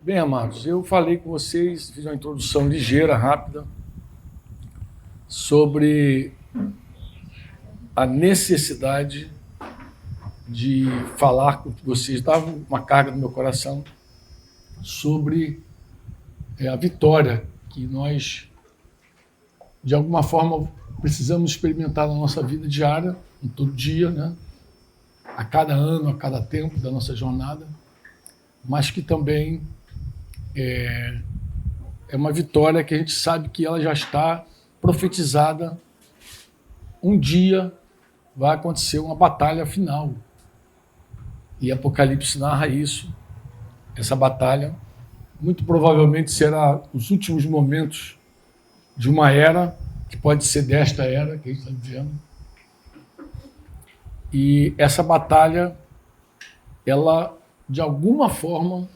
Bem, amados, eu falei com vocês, fiz uma introdução ligeira, rápida, sobre a necessidade de falar com vocês, dava uma carga no meu coração sobre a vitória que nós, de alguma forma, precisamos experimentar na nossa vida diária, em todo dia, né? A cada ano, a cada tempo da nossa jornada, mas que também é uma vitória que a gente sabe que ela já está profetizada. Um dia vai acontecer uma batalha final. E Apocalipse narra isso. Essa batalha muito provavelmente será os últimos momentos de uma era, que pode ser desta era que a gente está vivendo. E essa batalha, ela, de alguma forma,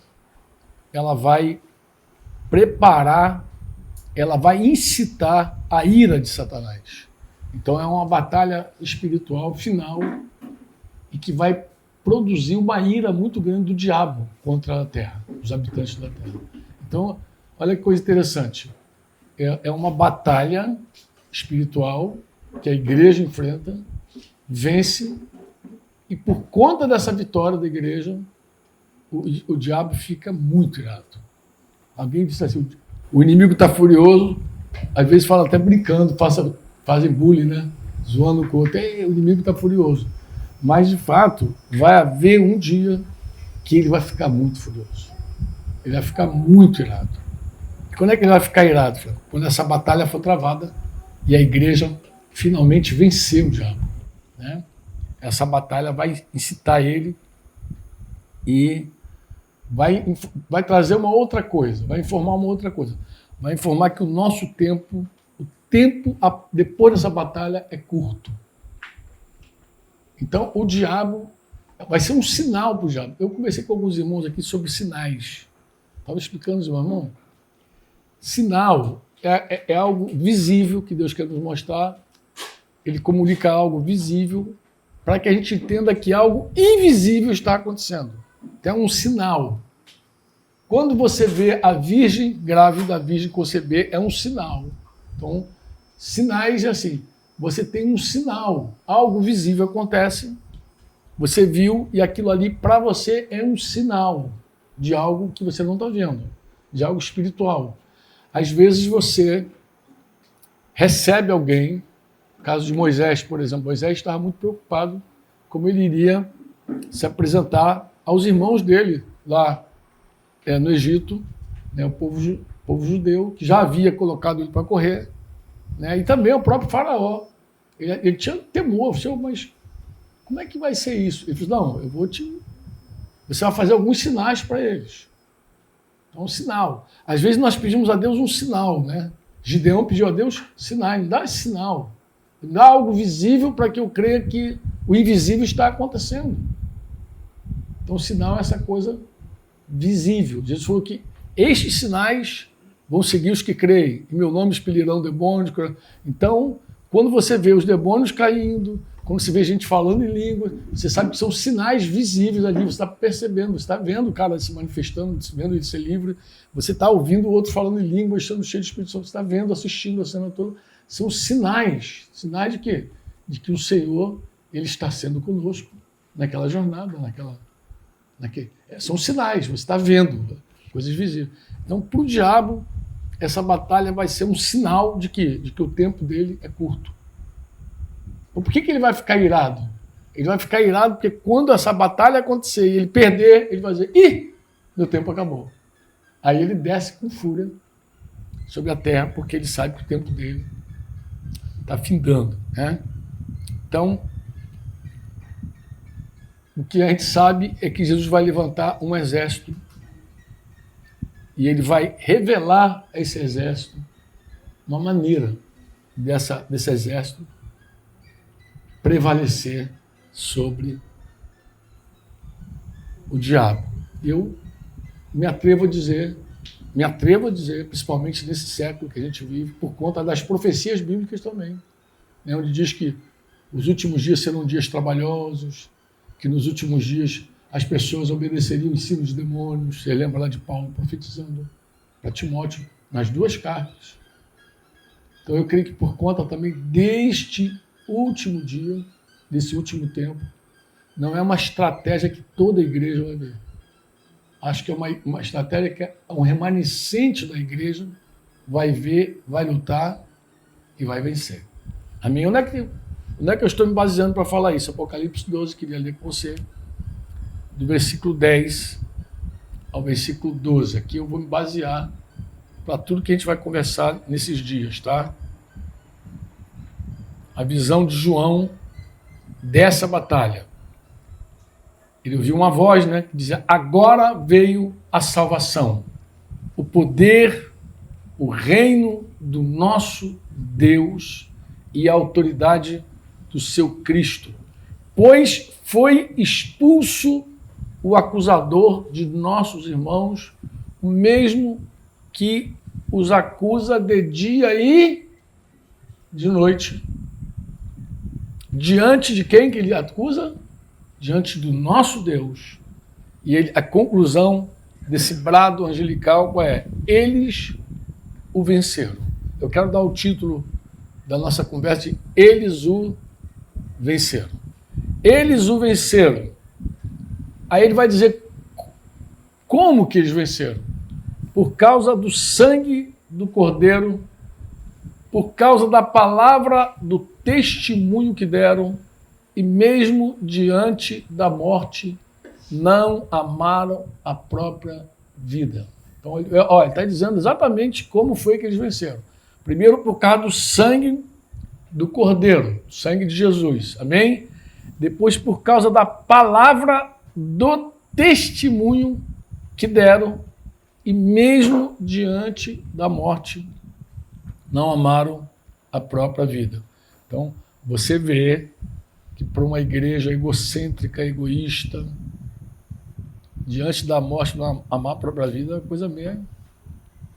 ela vai preparar, ela vai incitar a ira de Satanás. Então é uma batalha espiritual final e que vai produzir uma ira muito grande do diabo contra a terra, os habitantes da terra. Então, olha que coisa interessante. É uma batalha espiritual que a igreja enfrenta, vence, e por conta dessa vitória da igreja, o diabo fica muito irado. Alguém disse assim, o inimigo está furioso, às vezes fala até brincando, fazem bullying, né? Zoando com o outro, o inimigo está furioso. Mas, de fato, vai haver um dia que ele vai ficar muito furioso. Ele vai ficar muito irado. E quando é que ele vai ficar irado, filho? Quando essa batalha for travada e a igreja finalmente vencer o diabo, né? Essa batalha vai incitar ele e vai trazer uma outra coisa, vai informar uma outra coisa. Vai informar que o nosso tempo, depois dessa batalha, é curto. Então, o diabo vai ser um sinal para o diabo. Eu conversei com alguns irmãos aqui sobre sinais. Estava explicando isso, meu irmão. Sinal é algo visível que Deus quer nos mostrar. Ele comunica algo visível para que a gente entenda que algo invisível está acontecendo. Então, é um sinal. Quando você vê a virgem grávida, a virgem conceber, é um sinal. Então, sinais é assim. Você tem um sinal, algo visível acontece, você viu e aquilo ali para você é um sinal de algo que você não está vendo, de algo espiritual. Às vezes você recebe alguém, no caso de Moisés, por exemplo, Moisés estava muito preocupado como ele iria se apresentar aos irmãos dele lá no Egito, né, o povo judeu, que já havia colocado ele para correr, né, e também o próprio faraó. Ele tinha temor, mas como é que vai ser isso? Ele falou, não, você vai fazer alguns sinais para eles. Então, um sinal. Às vezes nós pedimos a Deus um sinal, né? Gideão pediu a Deus sinais, me dá esse sinal. Me dá algo visível para que eu creia que o invisível está acontecendo. Então, o sinal é essa coisa visível. Jesus falou que estes sinais vão seguir os que creem. Em meu nome expelirão demônios. Então, quando você vê os demônios caindo, quando você vê gente falando em língua, você sabe que são sinais visíveis ali, você está percebendo, você está vendo o cara se manifestando, vendo ele ser livre, você está ouvindo o outro falando em língua, estando cheio de Espírito Santo, você está vendo, assistindo a cena toda. São sinais. Sinais de quê? De que o Senhor ele está sendo conosco naquela jornada, são sinais, você está vendo coisas visíveis. Então, para o diabo, essa batalha vai ser um sinal de quê? De que o tempo dele é curto. Então, por que ele vai ficar irado? Ele vai ficar irado porque quando essa batalha acontecer e ele perder, ele vai dizer, meu tempo acabou. Aí ele desce com fúria sobre a terra porque ele sabe que o tempo dele está findando, né? Então, o que a gente sabe é que Jesus vai levantar um exército e ele vai revelar a esse exército uma maneira desse exército prevalecer sobre o diabo. Eu me atrevo a dizer, principalmente nesse século que a gente vive, por conta das profecias bíblicas também, onde diz que os últimos dias serão dias trabalhosos, que nos últimos dias as pessoas obedeceriam o ensino de demônios. Você lembra lá de Paulo profetizando para Timóteo nas 2 cartas. Então eu creio que por conta também deste último dia, desse último tempo, não é uma estratégia que toda a igreja vai ver. Acho que é uma estratégia que um remanescente da igreja vai ver, vai lutar e vai vencer. Amém? Onde é que eu estou me baseando para falar isso? Apocalipse 12, queria ler com você, do versículo 10 ao versículo 12. Aqui eu vou me basear para tudo que a gente vai conversar nesses dias, tá? A visão de João dessa batalha. Ele ouviu uma voz, né, que dizia: agora veio a salvação, o poder, o reino do nosso Deus e a autoridade do seu Cristo, pois foi expulso o acusador de nossos irmãos, o mesmo que os acusa de dia e de noite. Diante de quem que ele acusa? Diante do nosso Deus. E a conclusão desse brado angelical qual é? Eles o venceram. Eu quero dar o título da nossa conversa de Eles o venceram. Eles o venceram. Aí ele vai dizer como que eles venceram. Por causa do sangue do Cordeiro, por causa da palavra do testemunho que deram, e mesmo diante da morte, não amaram a própria vida. Então, ele está dizendo exatamente como foi que eles venceram. Primeiro, por causa do sangue do Cordeiro, sangue de Jesus. Amém? Depois, por causa da palavra do testemunho que deram, e mesmo diante da morte, não amaram a própria vida. Então, você vê que para uma igreja egocêntrica, egoísta, diante da morte, não amar a própria vida é uma coisa meio...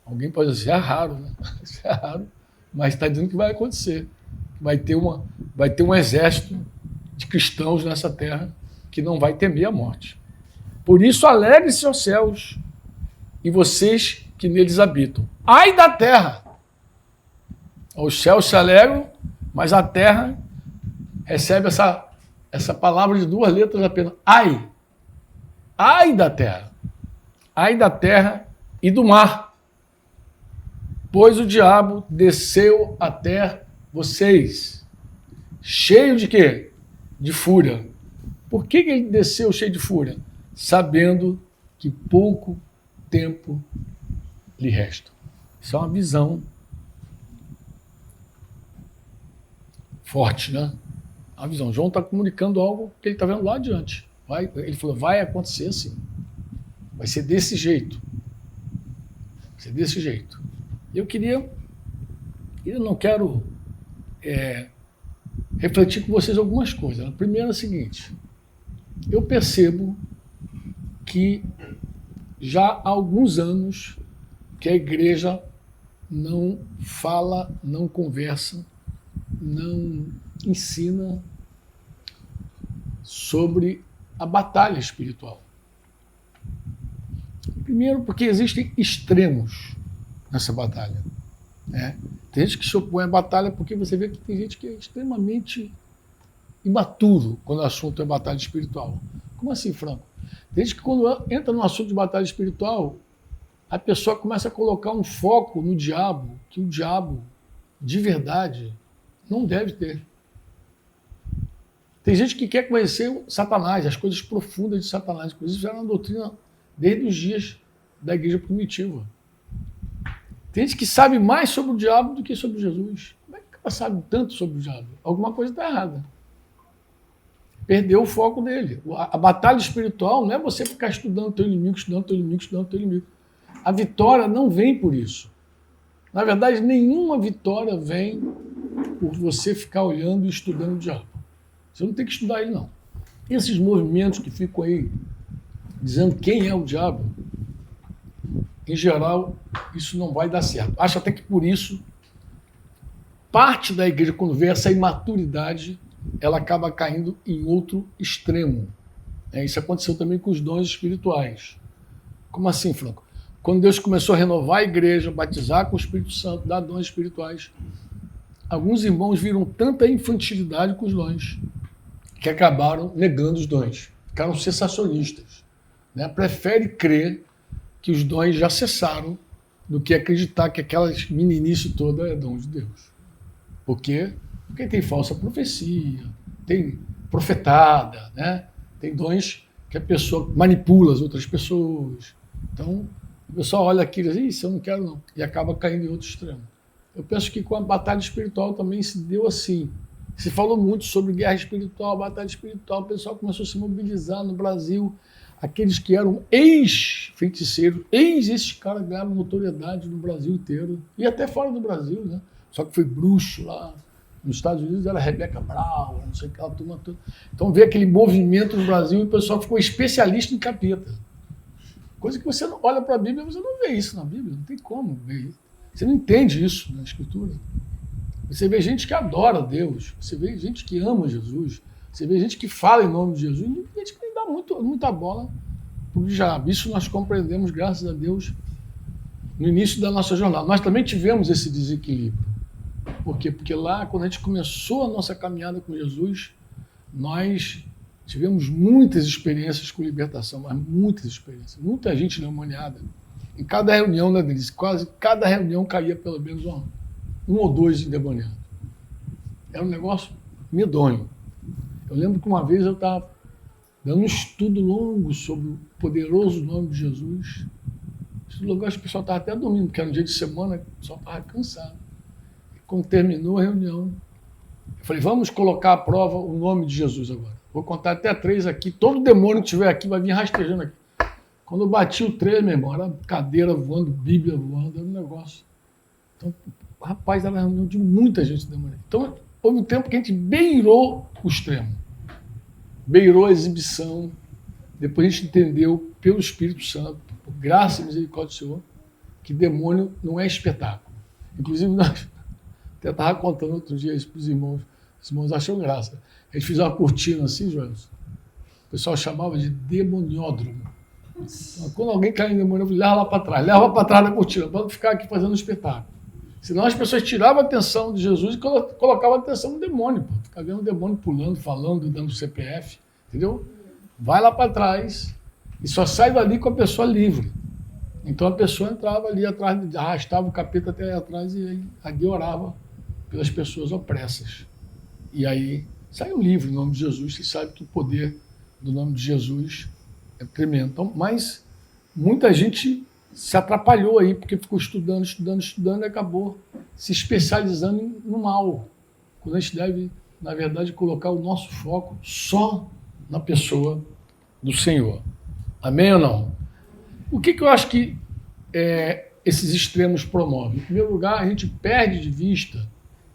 Alguém pode dizer, é raro, né? Isso é raro, mas está dizendo que vai acontecer. Vai ter um exército de cristãos nessa terra que não vai temer a morte. Por isso, alegre-se aos céus e vocês que neles habitam. Ai da terra! Os céus se alegram, mas a terra recebe essa palavra de 2 letras apenas. Ai! Ai da terra! Ai da terra e do mar! Pois o diabo desceu até vocês, cheio de quê? De fúria. Por que ele desceu cheio de fúria? Sabendo que pouco tempo lhe resta. Isso é uma visão forte, né? A visão. João está comunicando algo que ele está vendo lá adiante. Ele falou, vai acontecer assim. Vai ser desse jeito. Vai ser desse jeito. Eu não quero refletir com vocês algumas coisas. A primeira é a seguinte. Eu percebo que já há alguns anos que a igreja não fala, não conversa, não ensina sobre a batalha espiritual. Primeiro, porque existem extremos nessa batalha. Né? Tem gente que se opõe à batalha porque você vê que tem gente que é extremamente imaturo quando o assunto é batalha espiritual. Como assim, Franco? Tem gente que quando entra no assunto de batalha espiritual, a pessoa começa a colocar um foco no diabo, que o diabo, de verdade, não deve ter. Tem gente que quer conhecer Satanás, as coisas profundas de Satanás. Inclusive, já era uma doutrina desde os dias da igreja primitiva. Tem gente que sabe mais sobre o diabo do que sobre Jesus. Como é que ela sabe tanto sobre o diabo? Alguma coisa está errada. Perdeu o foco dele. A batalha espiritual não é você ficar estudando teu inimigo, estudando teu inimigo, estudando teu inimigo. A vitória não vem por isso. Na verdade, nenhuma vitória vem por você ficar olhando e estudando o diabo. Você não tem que estudar ele, não. Esses movimentos que ficam aí dizendo quem é o diabo, em geral, isso não vai dar certo. Acho até que por isso, parte da igreja, quando vê essa imaturidade, ela acaba caindo em outro extremo. Isso aconteceu também com os dons espirituais. Como assim, Franco? Quando Deus começou a renovar a igreja, batizar com o Espírito Santo, dar dons espirituais, alguns irmãos viram tanta infantilidade com os dons que acabaram negando os dons. Ficaram cessacionistas. Né? Prefere crer que os dons já cessaram do que acreditar que aquelas meninice toda é dom de Deus. Por quê? Porque tem falsa profecia, tem profetada, né? Tem dons que a pessoa manipula as outras pessoas. Então, o pessoal olha aquilo e diz, isso eu não quero não, e acaba caindo em outro extremo. Eu penso que com a batalha espiritual também se deu assim. Se falou muito sobre guerra espiritual, batalha espiritual, o pessoal começou a se mobilizar no Brasil. Aqueles que eram ex-feiticeiros, esses caras ganharam notoriedade no Brasil inteiro, e até fora do Brasil, né? Só que foi bruxo lá. Nos Estados Unidos era Rebeca Brown, não sei o que, ela turma toda. Então veio aquele movimento no Brasil e o pessoal ficou especialista em capeta. Coisa que você não olha para a Bíblia, você não vê isso na Bíblia, não tem como ver isso. Você não entende isso na Escritura. Você vê gente que adora Deus, você vê gente que ama Jesus, você vê gente que fala em nome de Jesus, e gente que dá muita bola para o diabo. Isso nós compreendemos, graças a Deus, no início da nossa jornada. Nós também tivemos esse desequilíbrio. Por quê? Porque lá, quando a gente começou a nossa caminhada com Jesus, nós tivemos muitas experiências com libertação, mas muitas experiências. Muita gente endemoniada. Em cada reunião, né, Denise? Quase cada reunião caía pelo menos um ou dois endemoniados. Era um negócio medonho. Eu lembro que uma vez eu estava dando um estudo longo sobre o poderoso nome de Jesus. Esse lugar, o pessoal estava até dormindo, porque era um dia de semana, o pessoal estava cansado. Quando terminou a reunião, eu falei, vamos colocar à prova o nome de Jesus agora. Vou contar até 3 aqui. Todo demônio que estiver aqui vai vir rastejando aqui. Quando eu bati o 3, meu irmão, era cadeira voando, Bíblia voando, era um negócio. Então, rapaz, era uma reunião de muita gente demoniada. Então, houve um tempo que a gente beirou o extremo. Beirou a exibição. Depois a gente entendeu, pelo Espírito Santo, por graça e misericórdia do Senhor, que demônio não é espetáculo. Inclusive, nós até estava contando outro dia isso para os irmãos. Os irmãos acham graça. A gente fez uma cortina assim, Joelson. O pessoal chamava de demoniódromo. Então, quando alguém cai em demônio, eu falei, leva para trás da cortina, para não ficar aqui fazendo espetáculo. Senão as pessoas tiravam a atenção de Jesus e colocavam a atenção no demônio. Pô. Ficava vendo o demônio pulando, falando, dando CPF. Entendeu? Vai lá para trás e só sai dali com a pessoa livre. Então a pessoa entrava ali atrás, arrastava o capeta até atrás e ali orava pelas pessoas opressas. E aí saiu livre em nome de Jesus. Você sabe que o poder do nome de Jesus é tremendo. Então, mas muita gente se atrapalhou aí, porque ficou estudando e acabou se especializando no mal. Quando a gente deve, na verdade, colocar o nosso foco só na pessoa do Senhor. Amém ou não? O que eu acho que esses extremos promovem? Em primeiro lugar, a gente perde de vista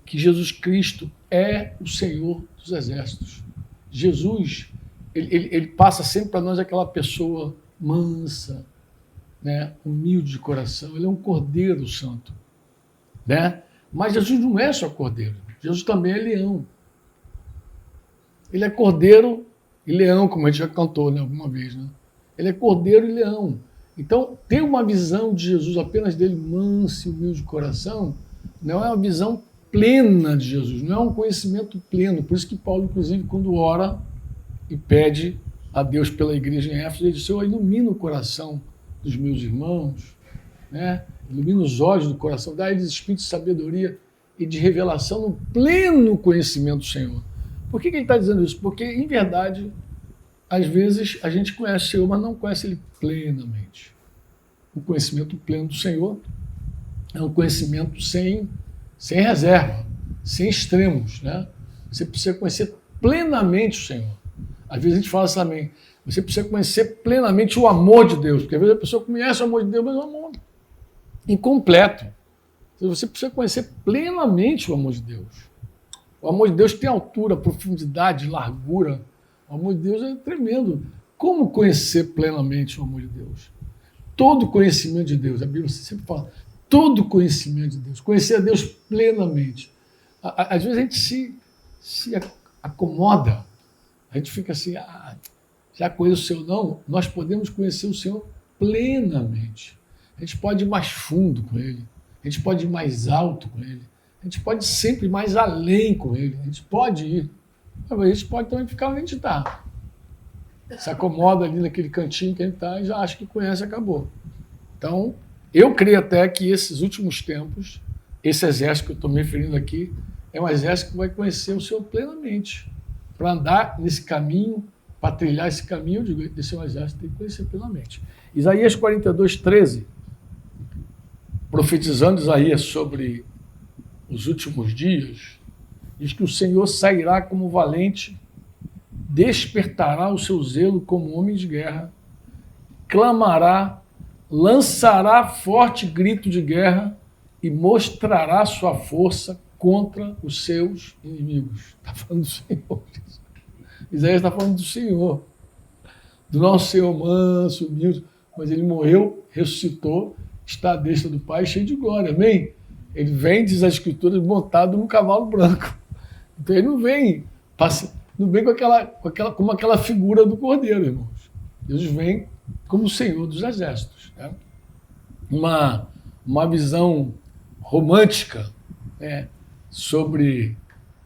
que Jesus Cristo é o Senhor dos exércitos. Jesus, ele passa sempre para nós aquela pessoa mansa, né, humilde de coração. Ele é um cordeiro santo. Né? Mas Jesus não é só cordeiro. Jesus também é leão. Ele é cordeiro e leão, como a gente já cantou, né, alguma vez. Né? Ele é cordeiro e leão. Então, ter uma visão de Jesus apenas dele manso e humilde de coração não é uma visão plena de Jesus, não é um conhecimento pleno. Por isso que Paulo, inclusive, quando ora e pede a Deus pela igreja em Éfeso, ele diz, Senhor, ilumina o coração dos meus irmãos, né? Ilumina os olhos do coração, dá a eles espírito de sabedoria e de revelação no pleno conhecimento do Senhor. Por que ele está dizendo isso? Porque, em verdade, às vezes a gente conhece o Senhor, mas não conhece Ele plenamente. O conhecimento pleno do Senhor é um conhecimento sem reserva, sem extremos. Né? Você precisa conhecer plenamente o Senhor. Às vezes a gente fala assim também, você precisa conhecer plenamente o amor de Deus, porque às vezes a pessoa conhece o amor de Deus, mas é um amor incompleto. Você precisa conhecer plenamente o amor de Deus. O amor de Deus tem altura, profundidade, largura. O amor de Deus é tremendo. Como conhecer plenamente o amor de Deus? Todo conhecimento de Deus, a Bíblia sempre fala, todo conhecimento de Deus, conhecer a Deus plenamente. Às vezes a gente se acomoda, a gente fica assim, já conheço o Senhor, não, nós podemos conhecer o Senhor plenamente. A gente pode ir mais fundo com Ele, a gente pode ir mais alto com Ele, a gente pode sempre ir mais além com Ele, a gente pode ir, mas a gente pode também ficar onde a gente está. Se acomoda ali naquele cantinho que a gente está e já acha que conhece e acabou. Então, eu creio até que esses últimos tempos, esse exército que eu estou me referindo aqui, é um exército que vai conhecer o Senhor plenamente. Para andar nesse caminho, para trilhar esse caminho, eu digo, esse é um exército que tem que conhecer plenamente. Isaías 42, 13, profetizando Isaías sobre os últimos dias, diz que o Senhor sairá como valente, despertará o seu zelo como homem de guerra, clamará, lançará forte grito de guerra e mostrará sua força contra os seus inimigos. Está falando do Senhor. Isaías está falando do Senhor, do nosso Senhor manso, humilde, mas ele morreu, ressuscitou, está à destra do Pai, cheio de glória, amém? Ele vem, diz a Escritura, montado num cavalo branco. Então ele não vem como aquela figura do Cordeiro, irmãos. Deus vem como o Senhor dos Exércitos. Né? Uma visão romântica, né, sobre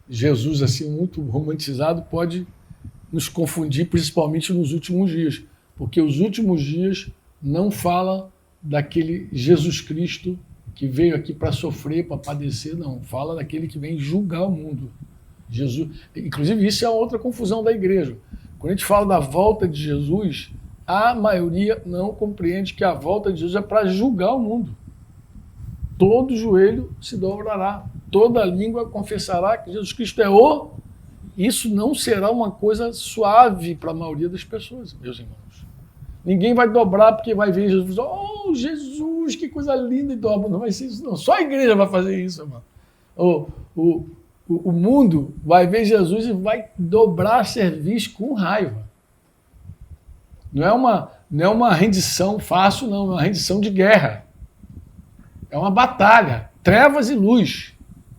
Jesus, assim, muito romantizado, pode nos confundir, principalmente nos últimos dias, porque os últimos dias não fala daquele Jesus Cristo que veio aqui para sofrer, para padecer, não. Fala daquele que vem julgar o mundo. Jesus, inclusive, isso é outra confusão da igreja. Quando a gente fala da volta de Jesus, a maioria não compreende que a volta de Jesus é para julgar o mundo. Todo joelho se dobrará, toda língua confessará que Jesus Cristo é o... Isso não será uma coisa suave para a maioria das pessoas, meus irmãos. Ninguém vai dobrar porque vai ver Jesus. Oh, Jesus, que coisa linda, e dobra. Não vai ser isso, não. Só a igreja vai fazer isso, irmão. O mundo vai ver Jesus e vai dobrar serviço com raiva. Não é uma rendição fácil, não. É uma rendição de guerra. É uma batalha. Trevas e luz.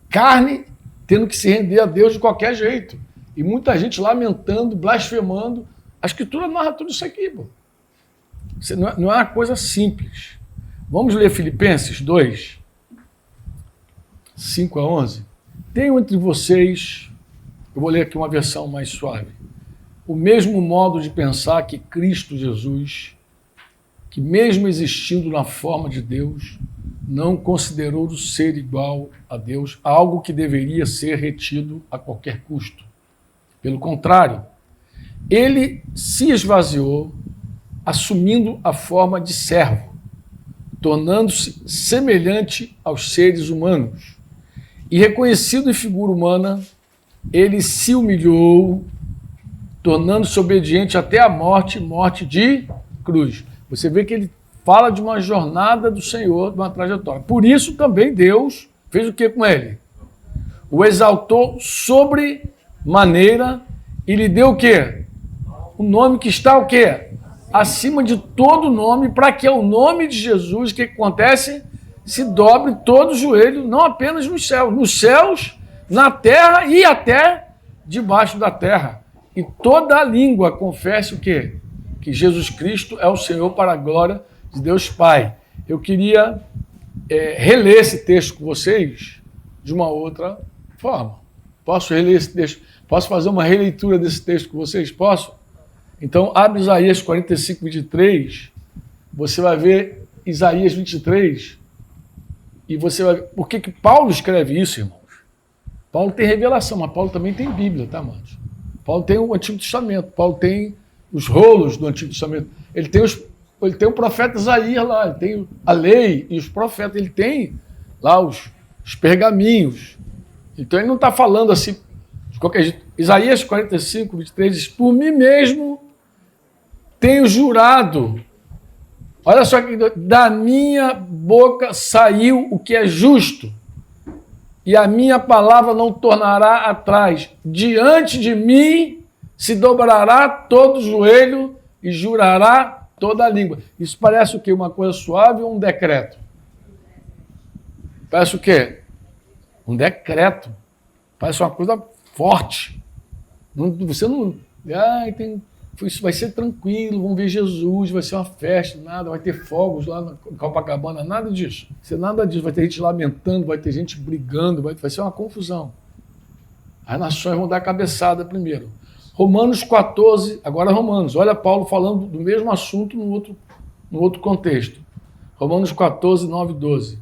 Carne tendo que se render a Deus de qualquer jeito. E muita gente lamentando, blasfemando. A Escritura narra tudo isso aqui, pô. Não é uma coisa simples. Vamos ler Filipenses 2, 5 a 11. Tenho entre vocês, eu vou ler aqui uma versão mais suave, o mesmo modo de pensar que Cristo Jesus, que mesmo existindo na forma de Deus, não considerou o ser igual a Deus algo que deveria ser retido a qualquer custo. Pelo contrário, ele se esvaziou, assumindo a forma de servo, tornando-se semelhante aos seres humanos. E reconhecido em figura humana, ele se humilhou, tornando-se obediente até a morte, morte de cruz. Você vê que ele fala de uma jornada do Senhor, de uma trajetória. Por isso também Deus fez o que com ele? O exaltou sobremaneira e lhe deu o quê? O nome que está o quê? Acima de todo nome, para que o nome de Jesus, o que acontece? Se dobre todo o joelho, não apenas nos céus, na terra e até debaixo da terra. E toda a língua confesse o quê? Que Jesus Cristo é o Senhor para a glória de Deus Pai. Eu queria reler esse texto com vocês de uma outra forma. Posso reler esse texto? Posso fazer uma releitura desse texto com vocês? Posso? Então, abre Isaías 45, 23. Você vai ver Isaías 23 e você vai ver por que Paulo escreve isso, irmãos. Paulo tem revelação, mas Paulo também tem Bíblia, tá, irmãos? Paulo tem o Antigo Testamento, Paulo tem os rolos do Antigo Testamento. Ele tem o profeta Isaías lá, ele tem a lei e os profetas, ele tem lá os pergaminhos. Então ele não está falando assim de qualquer jeito. Isaías 45, 23 diz: por mim mesmo tenho jurado, olha só que da minha boca saiu o que é justo, e a minha palavra não tornará atrás. Diante de mim se dobrará todo o joelho e jurará toda a língua. Isso parece o quê? Uma coisa suave ou um decreto? Parece o quê? Um decreto. Parece uma coisa forte. Você não... isso vai ser tranquilo, vão ver Jesus, vai ser uma festa, nada, vai ter fogos lá em Copacabana, nada disso. Vai ser nada disso, vai ter gente lamentando, vai ter gente brigando, vai ser uma confusão. As nações vão dar cabeçada primeiro. Romanos 14, agora Romanos, olha Paulo falando do mesmo assunto no outro contexto. Romanos 14, 9 e 12.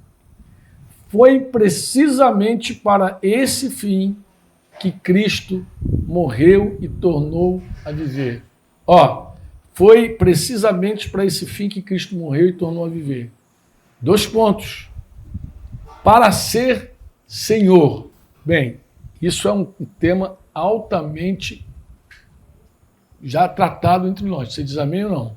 Foi precisamente para esse fim que Cristo morreu e tornou a viver. Foi precisamente para esse fim que Cristo morreu e tornou a viver. 2 pontos. Para ser Senhor. Bem, isso é um tema altamente já tratado entre nós. Você diz amém ou não?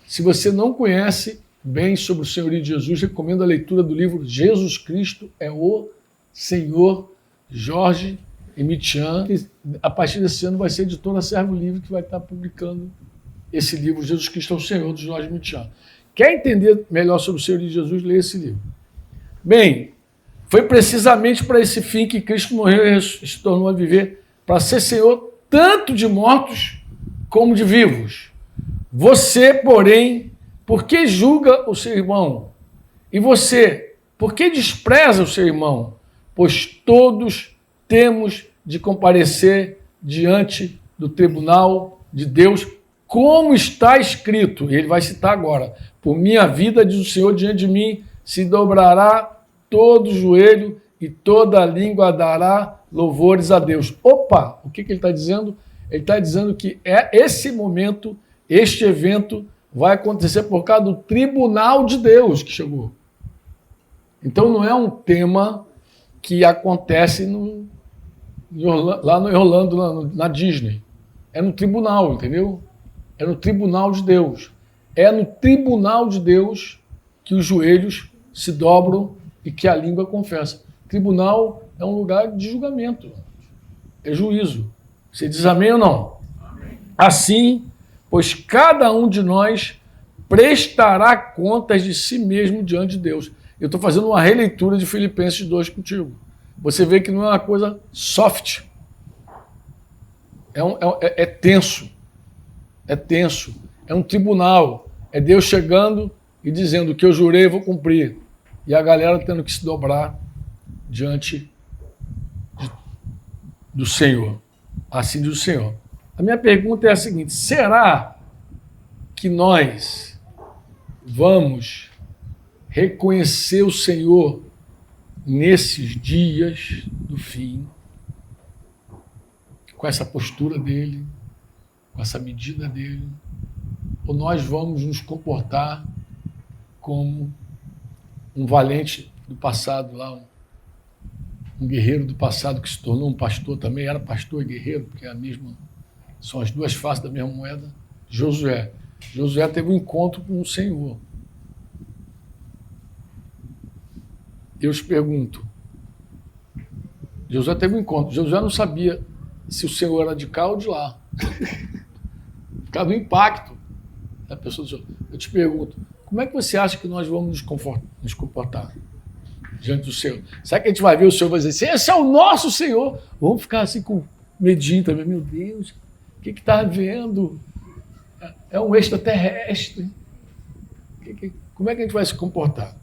Se você não conhece bem sobre o senhorio de Jesus, recomendo a leitura do livro Jesus Cristo é o Senhor, Jorge Emitian, que a partir desse ano vai ser editora Servo Livre, que vai estar publicando esse livro, Jesus Cristo é o Senhor, do Jorge Emitian. Quer entender melhor sobre o senhorio de Jesus? Leia esse livro. Bem, foi precisamente para esse fim que Cristo morreu e se tornou a viver, para ser Senhor tanto de mortos como de vivos. Você, porém, por que julga o seu irmão? E você, por que despreza o seu irmão? Pois todos temos de comparecer diante do tribunal de Deus, como está escrito. E ele vai citar agora. Por minha vida, diz o Senhor, diante de mim se dobrará todo joelho e toda língua dará louvores a Deus. Opa! O que ele está dizendo? Ele está dizendo que esse momento, este evento, vai acontecer por causa do tribunal de Deus que chegou. Então não é um tema que acontece lá no Orlando, na Disney. É no tribunal, entendeu? É no tribunal de Deus. É no tribunal de Deus que os joelhos se dobram e que a língua confessa. Tribunal é um lugar de julgamento. É juízo. Você diz amém ou não? Amém. Assim, pois cada um de nós prestará contas de si mesmo diante de Deus. Eu estou fazendo uma releitura de Filipenses 2 contigo. Você vê que não é uma coisa soft. É tenso. É tenso. É um tribunal. É Deus chegando e dizendo: o que eu jurei eu vou cumprir. E a galera tendo que se dobrar diante do Senhor. Assim diz o Senhor. A minha pergunta é a seguinte: será que nós vamos reconhecer o Senhor nesses dias do fim, com essa postura dele, com essa medida dele? Ou nós vamos nos comportar como um valente do passado lá, um guerreiro do passado que se tornou um pastor também, era pastor e guerreiro, porque é a mesma, são as duas faces da mesma moeda. Josué. Josué teve um encontro com o Senhor. Eu te pergunto, Josué teve um encontro. Josué não sabia se o Senhor era de cá ou de lá. Por causa do impacto da pessoa do Senhor. Eu te pergunto, como é que você acha que nós vamos nos comportar diante do Senhor? Será que a gente vai ver o Senhor e vai dizer assim: esse é o nosso Senhor? Vamos ficar assim com medinho também. Meu Deus, o que está havendo? É um extraterrestre. Como é que a gente vai se comportar?